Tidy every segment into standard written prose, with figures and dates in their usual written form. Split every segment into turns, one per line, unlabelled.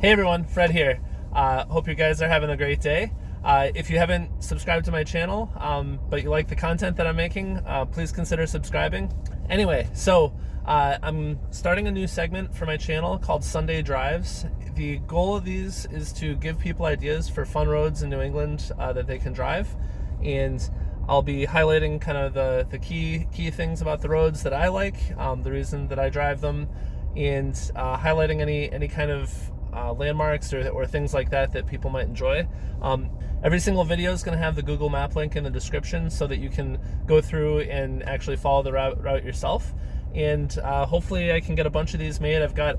Hey everyone, Fred here. Hope you guys are having a great day. If you haven't subscribed to my channel, but you like the content that I'm making, please consider subscribing. Anyway, I'm starting a new segment for my channel called Sunday Drives. The goal of these is to give people ideas for fun roads in New England that they can drive, and I'll be highlighting kind of the key things about the roads that I like, the reason that I drive them, and highlighting any kind of landmarks or things like that people might enjoy. Every single video is going to have the Google Map link in the description so that you can go through and actually follow the route yourself. And hopefully I can get a bunch of these made. I've got,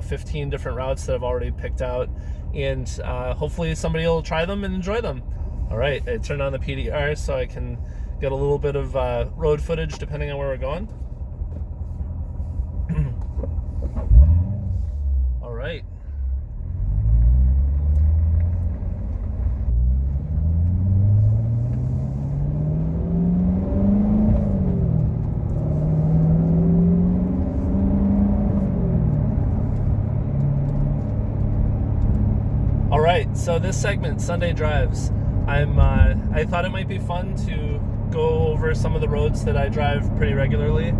15 different routes that I've already picked out, and hopefully somebody will try them and enjoy them. All right, I turned on the PDR so I can get a little bit of road footage depending on where we're going. All right. All right, so this segment, Sunday Drives, I thought it might be fun to go over some of the roads that I drive pretty regularly.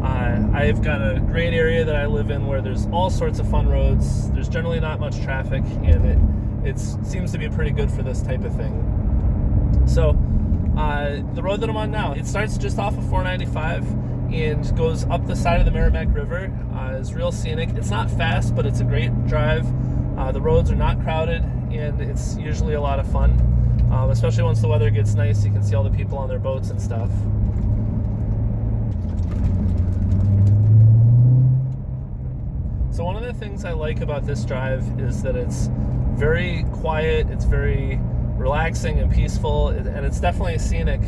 I've got a great area that I live in where there's all sorts of fun roads. There's generally not much traffic, and it seems to be pretty good for this type of thing. So the road that I'm on now, it starts just off of 495 and goes up the side of the Merrimack River. It's real scenic. It's not fast, but it's a great drive. The roads are not crowded, and it's usually a lot of fun, especially once the weather gets nice. You can see all the people on their boats and stuff. So one of the things I like about this drive is that it's very quiet, it's very relaxing and peaceful, and it's definitely scenic.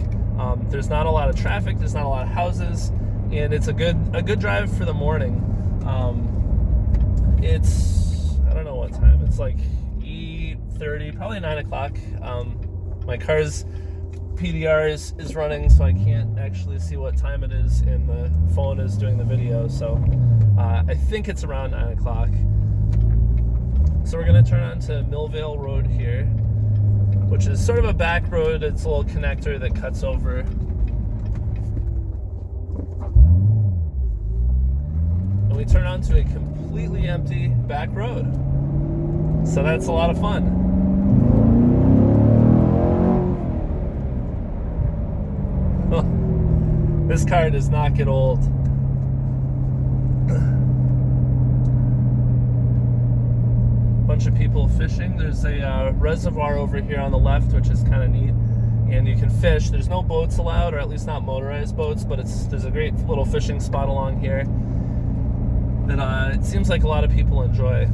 There's not a lot of traffic, there's not a lot of houses, and it's a good drive for the morning. I don't know what time. It's like 8:30, probably 9 o'clock. My car's PDR is running, so I can't actually see what time it is, and the phone is doing the video, so I think it's around 9 o'clock. So we're going to turn on to Millvale Road here, which is sort of a back road. It's a little connector that cuts over. And we turn onto a completely empty back road. So that's a lot of fun. This car does not get old. Bunch of people fishing. There's a reservoir over here on the left, which is kind of neat, and you can fish. There's no boats allowed, or at least not motorized boats, but there's a great little fishing spot along here that it seems like a lot of people enjoy.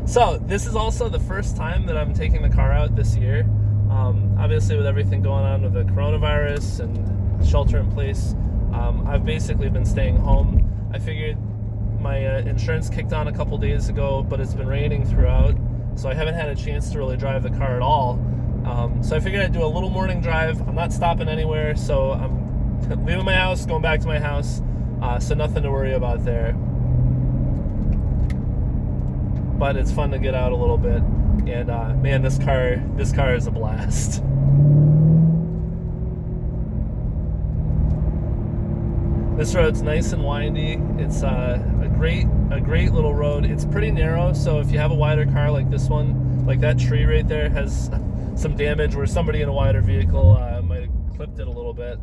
So this is also the first time that I'm taking the car out this year. Obviously with everything going on with the coronavirus and shelter in place, I've basically been staying home. I figured my insurance kicked on a couple days ago, but it's been raining throughout, so I haven't had a chance to really drive the car at all. So I figured I'd do a little morning drive. I'm not stopping anywhere, so I'm leaving my house, going back to my house, so nothing to worry about there. But it's fun to get out a little bit, and man, this car is a blast. This road's nice and windy. It's a great little road. It's pretty narrow, so if you have a wider car like this one, like that tree right there has some damage where somebody in a wider vehicle might have clipped it a little bit.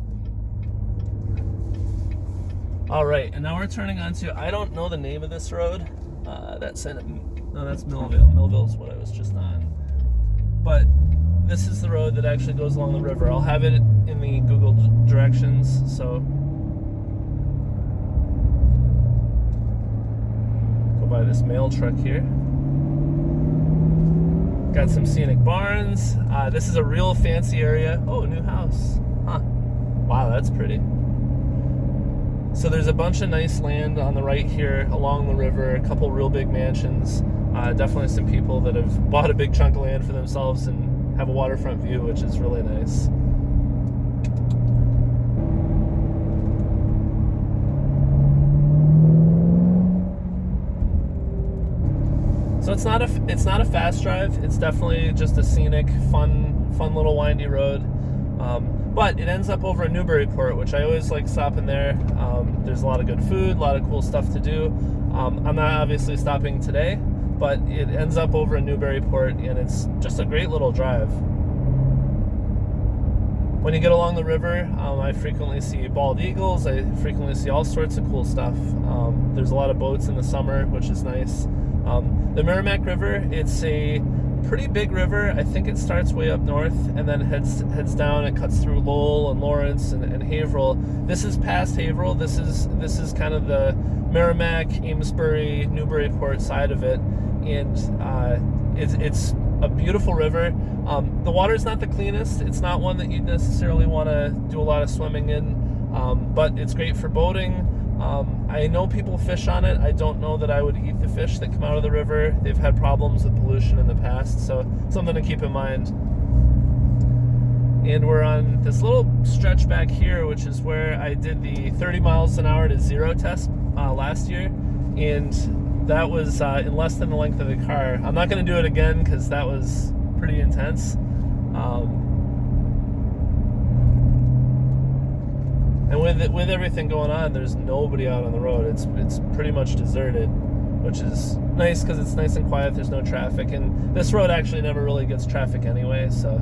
All right, and now we're turning onto, I don't know the name of this road. That's Millvale. Millvale's what I was just on. But this is the road that actually goes along the river. I'll have it in the Google directions, so go by this mail truck here. Got some scenic barns. This is a real fancy area. Oh, a new house. Huh. Wow, that's pretty. So there's a bunch of nice land on the right here along the river, a couple real big mansions. Definitely some people that have bought a big chunk of land for themselves and have a waterfront view, which is really nice. So it's not a fast drive. It's definitely just a scenic, fun little windy road. But it ends up over in Newburyport, which I always like stopping there. There's a lot of good food, a lot of cool stuff to do. I'm not obviously stopping today, but it ends up over in Newburyport, and it's just a great little drive. When you get along the river, I frequently see bald eagles. I frequently see all sorts of cool stuff. There's a lot of boats in the summer, which is nice. The Merrimack River, it's a pretty big river. I think it starts way up north and then heads down. It cuts through Lowell and Lawrence and Haverhill. This is past Haverhill. This is kind of the Merrimack, Amesbury, Newburyport side of it, and it's a beautiful river. The water's not the cleanest. It's not one that you necessarily want to do a lot of swimming in, but it's great for boating. I know people fish on it. I don't know that I would eat the fish that come out of the river. They've had problems with pollution in the past, so something to keep in mind. And we're on this little stretch back here, which is where I did the 30 miles an hour to zero test last year, and that was in less than the length of the car. I'm not going to do it again because that was pretty intense. And with everything going on, there's nobody out on the road. It's pretty much deserted, which is nice because it's nice and quiet. There's no traffic, and this road actually never really gets traffic anyway, so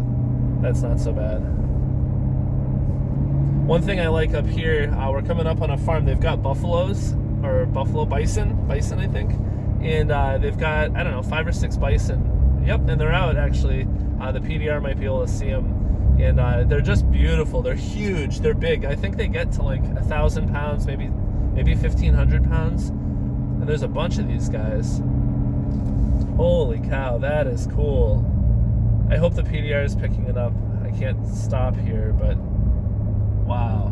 that's not so bad. One thing I like up here, we're coming up on a farm. They've got buffaloes, or bison I think, and they've got, I don't know, 5 or 6 bison. Yep, and they're out actually. The PDR might be able to see them. And they're just beautiful. They're huge. They're big. I think they get to like 1,000 pounds, maybe 1,500 pounds. And there's a bunch of these guys. Holy cow, that is cool. I hope the PDR is picking it up. I can't stop here, but wow.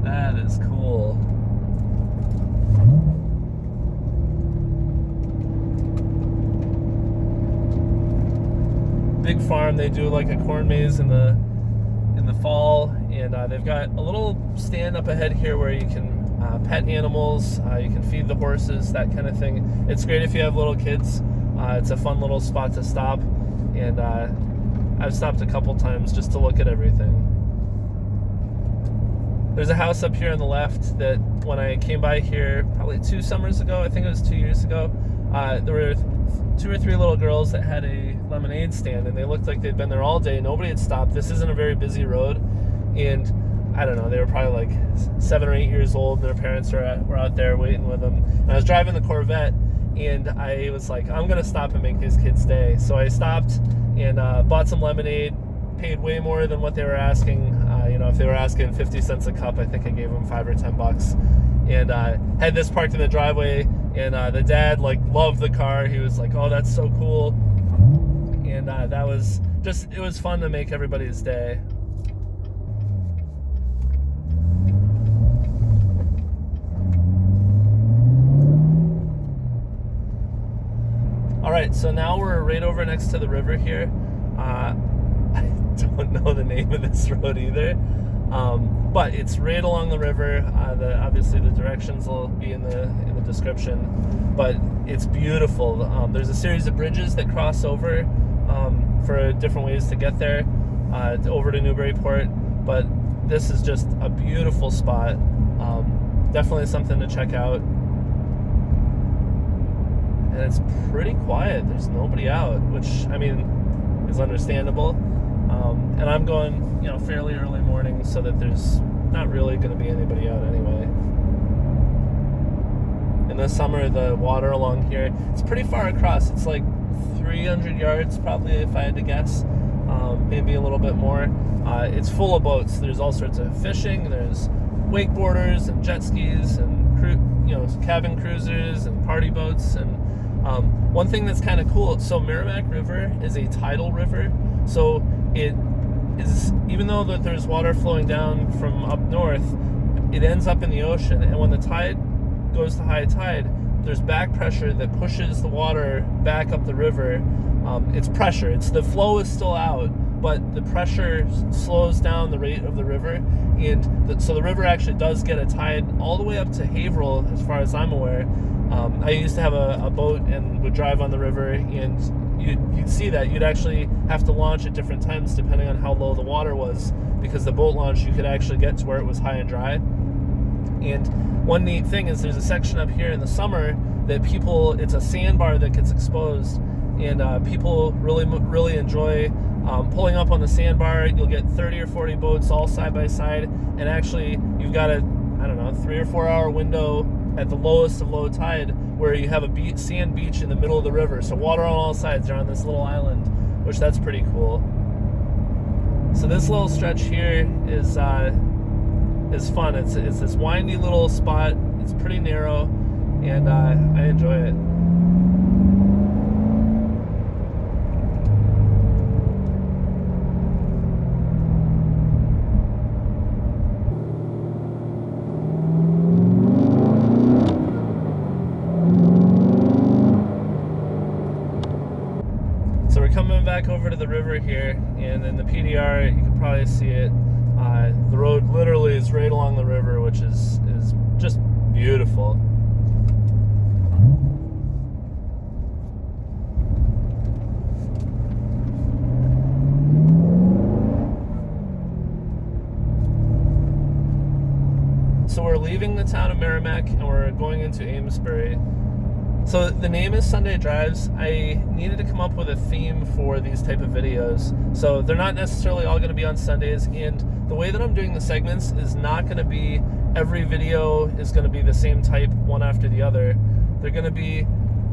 That is cool. Big farm. They do like a corn maze in the fall, and they've got a little stand up ahead here where you can pet animals, you can feed the horses, that kind of thing. It's great if you have little kids. It's a fun little spot to stop, and I've stopped a couple times just to look at everything. There's a house up here on the left that when I came by here probably 2 summers ago, I think it was 2 years ago, there were 2 or 3 little girls that had a lemonade stand, and they looked like they'd been there all day. Nobody had stopped. This isn't a very busy road, and I don't know, they were probably like 7 or 8 years old, and their parents were out there waiting with them. And I was driving the Corvette, and I was like, I'm gonna stop and make these kids stay. So I stopped and bought some lemonade, paid way more than what they were asking. If they were asking 50 cents a cup, I think I gave them $5 or $10, and had this parked in the driveway. And the dad loved the car. He was like, "Oh, that's so cool," and that was just, it was fun to make everybody's day. All right, so now we're right over next to the river here. I don't know the name of this road either, but it's right along the river. Obviously the directions will be in the description, but it's beautiful. There's a series of bridges that cross over for different ways to get there over to Newburyport, but this is just a beautiful spot. Definitely something to check out, and it's pretty quiet. There's nobody out, which I mean is understandable. And I'm going, fairly early morning, so that there's not really going to be anybody out anyway. In the summer, the water along here, it's pretty far across. It's like 300 yards, probably, if I had to guess, maybe a little bit more. It's full of boats. There's all sorts of fishing. There's wakeboarders and jet skis and cabin cruisers and party boats. And one thing that's kind of cool, so Merrimack River is a tidal river, so it is, even though that there's water flowing down from up north, it ends up in the ocean, and when the tide goes to high tide, there's back pressure that pushes the water back up the river. It's pressure. The flow is still out, but the pressure slows down the rate of the river, and so the river actually does get a tide all the way up to Haverhill, as far as I'm aware, I used to have a boat and would drive on the river, and you'd see that you'd actually have to launch at different times depending on how low the water was, because the boat launch you could actually get to where it was high and dry. And one neat thing is there's a section up here in the summer that it's a sandbar that gets exposed, and people really enjoy pulling up on the sandbar. You'll get 30 or 40 boats all side by side, and actually you've got a 3 or 4 hour window at the lowest of low tide where you have a sand beach in the middle of the river, so water on all sides. They're on this little island, which that's pretty cool. So this little stretch here is fun. It's this windy little spot. It's pretty narrow, and I enjoy it. So we're coming back over to the river here, and in the PDR you can probably see it. The road literally is right along the river, which is just beautiful. So we're leaving the town of Merrimack and we're going into Amesbury. So the name is Sunday Drives. I needed to come up with a theme for these type of videos. So they're not necessarily all going to be on Sundays, and the way that I'm doing the segments is not going to be every video is going to be the same type, one after the other. They're going to be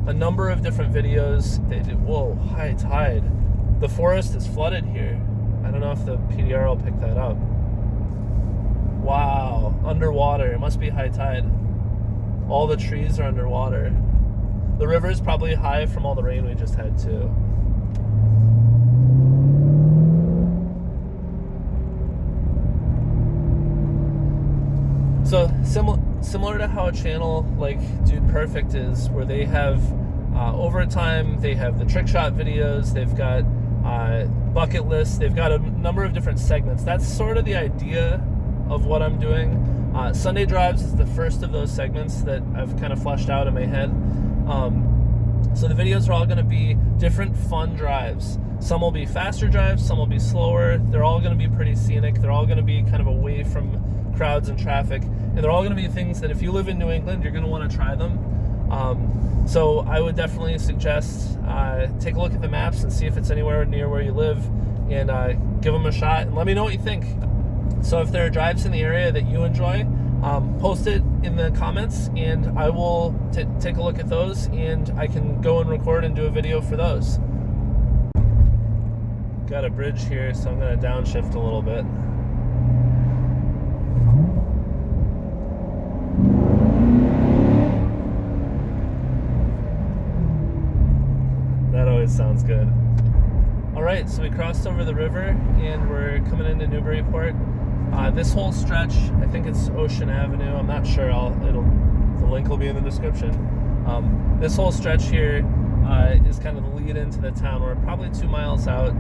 a number of different videos. Whoa, high tide. The forest is flooded here. I don't know if the PDR will pick that up. Wow, underwater. It must be high tide. All the trees are underwater. The river is probably high from all the rain we just had too. So similar to how a channel like Dude Perfect is, where they have over time they have the trick shot videos, they've got bucket lists, they've got a number of different segments. That's sort of the idea of what I'm doing. Sunday Drives is the first of those segments that I've kind of fleshed out in my head. So the videos are all going to be different fun drives. Some will be faster drives, some will be slower. They're all going to be pretty scenic. They're all going to be kind of away from crowds and traffic. And they're all going to be things that if you live in New England, you're going to want to try them. So I would definitely suggest take a look at the maps and see if it's anywhere near where you live, and give them a shot and let me know what you think. So if there are drives in the area that you enjoy, post it in the comments, and I will take a look at those, and I can go and record and do a video for those. Got a bridge here, so I'm going to downshift a little bit. That always sounds good. Alright, so we crossed over the river and we're coming into Newburyport. This whole stretch, I think it's Ocean Avenue, I'm not sure, the link will be in the description. This whole stretch here is kind of the lead into the town. We're probably 2 miles out,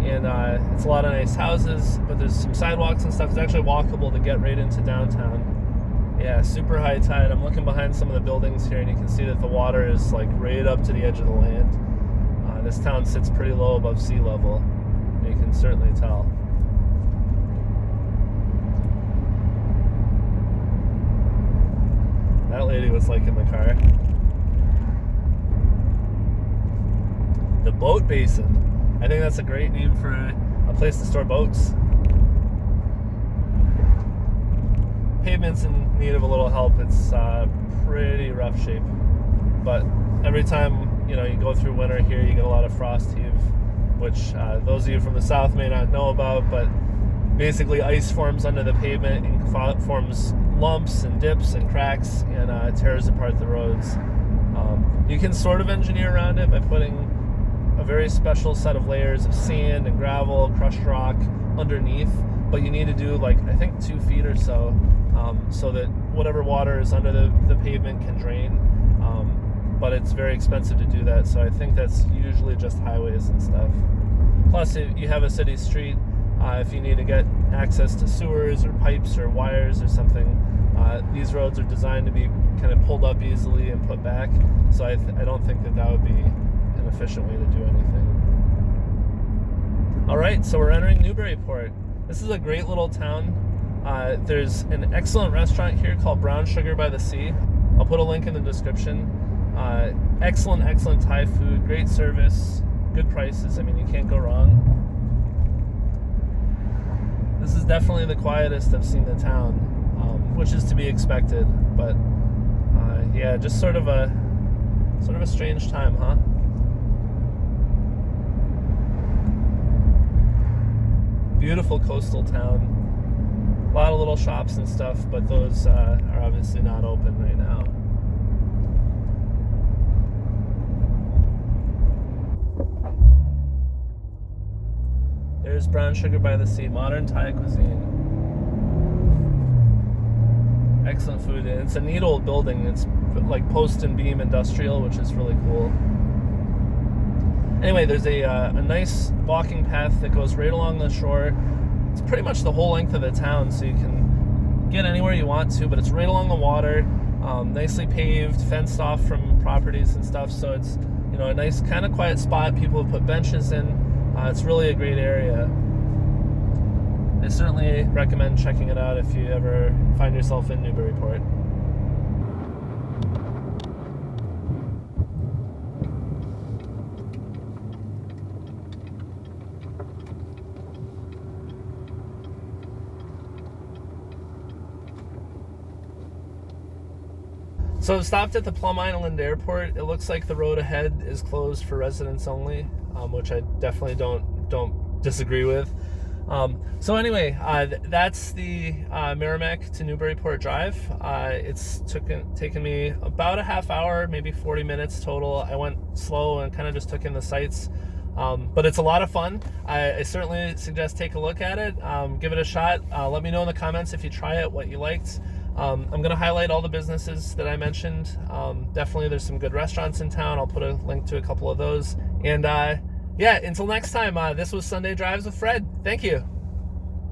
and it's a lot of nice houses, but there's some sidewalks and stuff. It's actually walkable to get right into downtown. Yeah, super high tide. I'm looking behind some of the buildings here, and you can see that the water is like right up to the edge of the land. This town sits pretty low above sea level. You can certainly tell. That lady was like in the car. The Boat Basin. I think that's a great name for a place to store boats. Pavement's in need of a little help. It's pretty rough shape, but every time you go through winter here, you get a lot of frost heave, which those of you from the south may not know about, but basically ice forms under the pavement and forms lumps and dips and cracks, and tears apart the roads. You can sort of engineer around it by putting a very special set of layers of sand and gravel, crushed rock underneath, but you need to do like I think 2 feet or so, so that whatever water is under the pavement can drain. But it's very expensive to do that, so I think that's usually just highways and stuff. Plus, if you have a city street, if you need to get access to sewers or pipes or wires or something, these roads are designed to be kind of pulled up easily and put back. So I don't think that would be an efficient way to do anything. All right, so we're entering Newburyport. This is a great little town. There's an excellent restaurant here called Brown Sugar by the Sea. I'll put a link in the description. Excellent Thai food, great service, good prices. I mean, you can't go wrong. This is definitely the quietest I've seen the town, which is to be expected. But yeah, just sort of a strange time, huh? Beautiful coastal town. A lot of little shops and stuff, but those are obviously not open right now. There's Brown Sugar by the Sea, modern Thai cuisine. Excellent food. And it's a neat old building. It's like post and beam industrial, which is really cool. Anyway, there's a nice walking path that goes right along the shore. It's pretty much the whole length of the town, so you can get anywhere you want to, but it's right along the water, nicely paved, fenced off from properties and stuff, so it's, you know, a nice kind of quiet spot. People have put benches in. It's really a great area. I certainly recommend checking it out if you ever find yourself in Newburyport. So I've stopped at the Plum Island Airport. It looks like the road ahead is closed for residents only, which I definitely don't disagree with. So anyway, that's the Merrimack to Newburyport drive. It's taken me about a half hour, maybe 40 minutes total. I went slow and kind of just took in the sights. But it's a lot of fun. I certainly suggest take a look at it. Give it a shot. Let me know in the comments if you try it, what you liked. I'm going to highlight all the businesses that I mentioned. Definitely there's some good restaurants in town. I'll put a link to a couple of those. And yeah, until next time, this was Sunday Drives with Fred. Thank you.